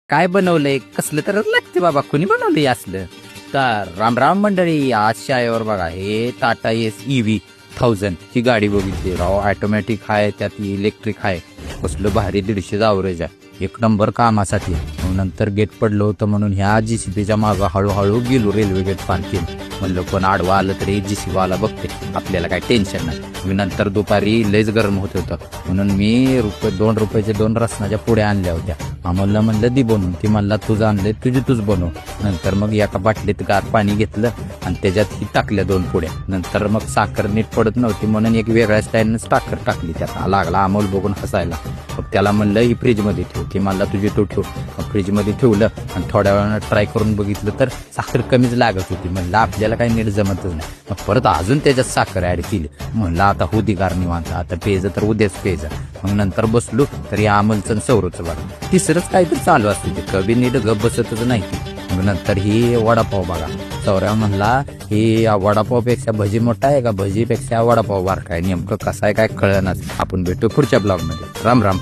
काय बनवलंय कसलं तरच लागते बाबा, कुणी बनवलंय असलं. तर राम राम मंडळी, आज शाळेवर बघा हे टाटा एस EV 1000 ही गाडी बघितली राव. ऑटोमॅटिक आहे, त्यात इलेक्ट्रिक आहे. कसलं भारी 150 ॲव्हरेज आहे, एक नंबर कामासाठी. मग नंतर गेट पडलं होतं म्हणून ह्या JCBच्या मागं हळूहळू गेलो, रेल्वे गेट पार केलं. म्हणलं पण आडवा आलं तरी JCB वाला बघते, आपल्याला काय टेन्शन नाही. मी नंतर दुपारी लयच गरम होत होतं म्हणून मी ₹2चे 2 रसनाच्या पुड्या आणल्या होत्या. आम्हाला म्हणलं दी बनवून, ती म्हणला तुझं आणलंय तूच बनव. नंतर मग एका बाटलीत गार पाणी घेतलं आणि त्याच्यात ही टाकल्या 2 पुड्या. नंतर मग साखर नीट पडत नव्हती म्हणून एक वेगळ्या स्टाईलनं साखर टाकली. त्यात लागला अमोल बघून हसायला. मग त्याला म्हणलं ही फ्रीजमध्ये ठेव, ती म्हणला तुझी तू ठेव. मग फ्रीजमध्ये ठेवलं आणि थोड्या वेळानं ट्राय करून बघितलं तर साखर कमीच लागत होती. म्हणलं आपल्याला काही नीट जमतच नाही. मग परत अजून त्याच्यात साखर ॲड केली. म्हणलं आता होती गार निवांत, आता पेज तर उद्याच पेज. मग नंतर बसलो तरी अमोलचं सौरचं बघा तिसरंच काहीतरी चालू असते, ते कधी नीट गप बसतच नाही. मग नंतर ही वडापाव बघा, सौर्या म्हणला ही वडापावपेक्षा भजी मोठा आहे का भजीपेक्षा वडापाव बारका आहे. नेमकं कसं आहे काय कळनाच. आपण भेटू पुढच्या ब्लॉगमध्ये. राम राम.